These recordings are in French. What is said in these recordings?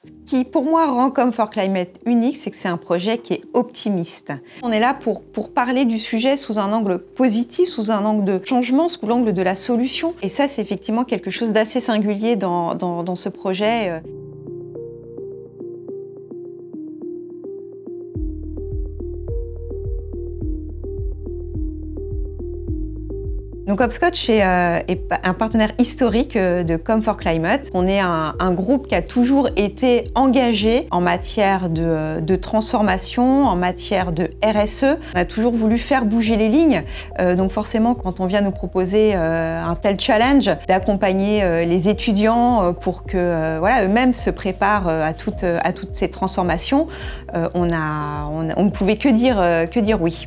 Ce qui, pour moi, rend Come4 Climate unique, c'est que c'est un projet qui est optimiste. On est là pour parler du sujet sous un angle positif, sous un angle de changement, sous l'angle de la solution. Et ça, c'est effectivement quelque chose d'assez singulier dans ce projet. Donc Hopscotch est un partenaire historique de Come4 Climate. On est un groupe qui a toujours été engagé en matière de transformation, en matière de RSE. On a toujours voulu faire bouger les lignes. Donc forcément, quand on vient nous proposer un tel challenge, d'accompagner les étudiants pour que eux-mêmes se préparent à toutes ces transformations, on ne pouvait que dire oui.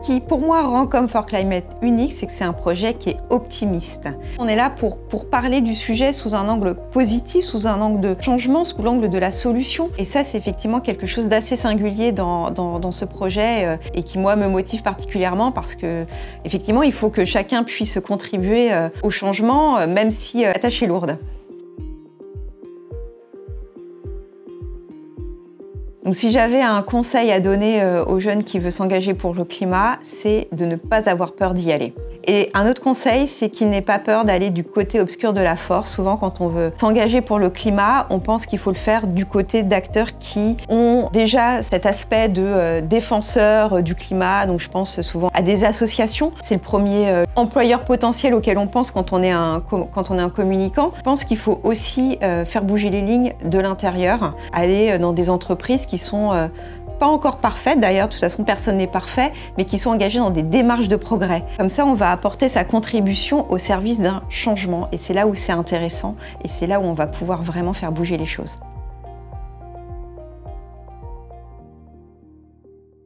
Ce qui, pour moi, rend Come4 Climate unique, c'est que c'est un projet qui est optimiste. On est là pour parler du sujet sous un angle positif, sous un angle de changement, sous l'angle de la solution. Et ça, c'est effectivement quelque chose d'assez singulier dans ce projet et qui, moi, me motive particulièrement parce que, effectivement, il faut que chacun puisse contribuer au changement, même si la tâche est lourde. Donc, si j'avais un conseil à donner aux jeunes qui veulent s'engager pour le climat, c'est de ne pas avoir peur d'y aller. Et un autre conseil, c'est qu'ils n'aient pas peur d'aller du côté obscur de la force. Souvent, quand on veut s'engager pour le climat, on pense qu'il faut le faire du côté d'acteurs qui ont déjà cet aspect de défenseurs du climat. Donc, je pense souvent à des associations. C'est le premier employeur potentiel auquel on pense quand on est un communicant. Je pense qu'il faut aussi faire bouger les lignes de l'intérieur, aller dans des entreprises qui sont pas encore parfaites, d'ailleurs, de toute façon personne n'est parfait, mais qui sont engagés dans des démarches de progrès. Comme ça, on va apporter sa contribution au service d'un changement. Et c'est là où c'est intéressant, et c'est là où on va pouvoir vraiment faire bouger les choses.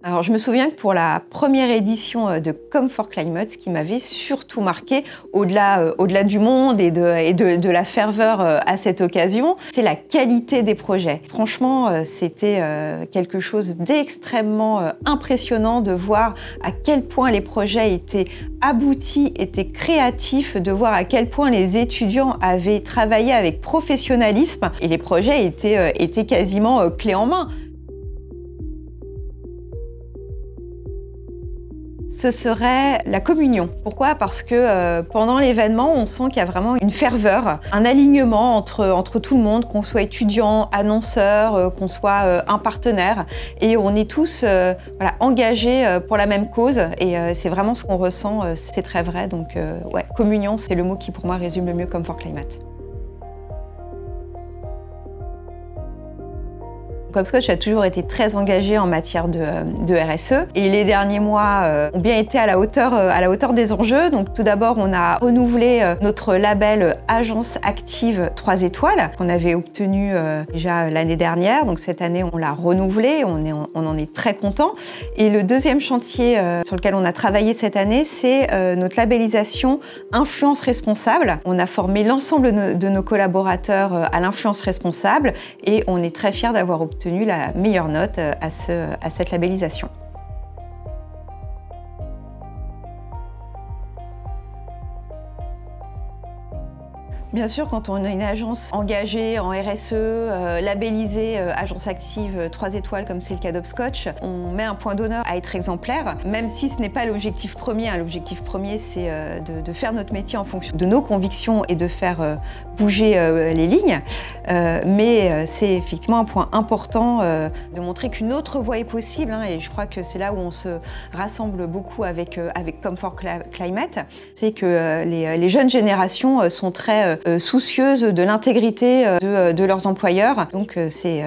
Alors, je me souviens que pour la première édition de Come4 Climate, ce qui m'avait surtout marqué, au-delà du monde et de la ferveur à cette occasion, c'est la qualité des projets. Franchement, c'était quelque chose d'extrêmement impressionnant de voir à quel point les projets étaient aboutis, étaient créatifs, de voir à quel point les étudiants avaient travaillé avec professionnalisme et les projets étaient quasiment clés en main. Ce serait la communion. Pourquoi? Parce que pendant l'événement, on sent qu'il y a vraiment une ferveur, un alignement entre tout le monde, qu'on soit étudiant, annonceur, qu'on soit un partenaire. Et on est tous engagés pour la même cause. Et c'est vraiment ce qu'on ressent, c'est très vrai. Donc ouais, communion, c'est le mot qui pour moi résume le mieux Come4 Climate. Hopscotch a toujours été très engagé en matière de RSE et les derniers mois ont bien été à la hauteur des enjeux. Donc tout d'abord, on a renouvelé notre label Agence Active 3 étoiles qu'on avait obtenu déjà l'année dernière. Donc cette année, on l'a renouvelé, on en est très content. Et le deuxième chantier sur lequel on a travaillé cette année, c'est notre labellisation Influence Responsable. On a formé l'ensemble de nos collaborateurs à l'influence responsable et on est très fiers d'avoir obtenu la meilleure note à cette labellisation. Bien sûr, quand on est une agence engagée en RSE, labellisée Agence Active 3 étoiles comme c'est le cas d'Hopscotch, on met un point d'honneur à être exemplaire, même si ce n'est pas l'objectif premier. L'objectif premier, c'est de faire notre métier en fonction de nos convictions et de faire bouger les lignes. Mais c'est effectivement un point important de montrer qu'une autre voie est possible. Et je crois que c'est là où on se rassemble beaucoup avec Come4 Climate. C'est que les jeunes générations sont très soucieuses de l'intégrité de leurs employeurs. Donc c'est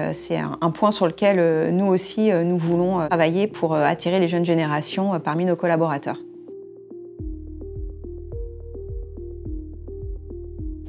un point sur lequel nous aussi, nous voulons travailler pour attirer les jeunes générations parmi nos collaborateurs.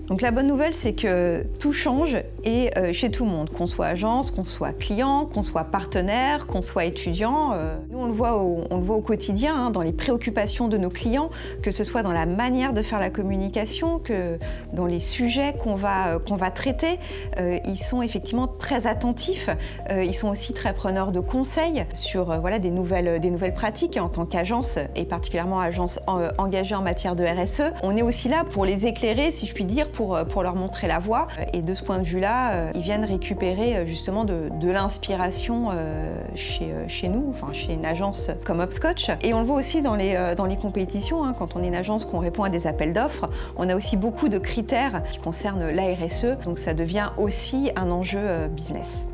Donc la bonne nouvelle, c'est que tout change et chez tout le monde, qu'on soit agence, qu'on soit client, qu'on soit partenaire, qu'on soit étudiant. Nous, Nous, on le voit au quotidien, hein, dans les préoccupations de nos clients, que ce soit dans la manière de faire la communication, que dans les sujets qu'on va traiter. Ils sont effectivement très attentifs. Ils sont aussi très preneurs de conseils sur voilà, des nouvelles pratiques en tant qu'agence, et particulièrement agence engagée en matière de RSE. On est aussi là pour les éclairer, si je puis dire, pour leur montrer la voie. Et de ce point de vue-là, ils viennent récupérer justement de l'inspiration chez nous, enfin chez une agence comme Hopscotch. Et on le voit aussi dans les compétitions, hein, quand on est une agence qu'on répond à des appels d'offres, on a aussi beaucoup de critères qui concernent la RSE, donc ça devient aussi un enjeu business.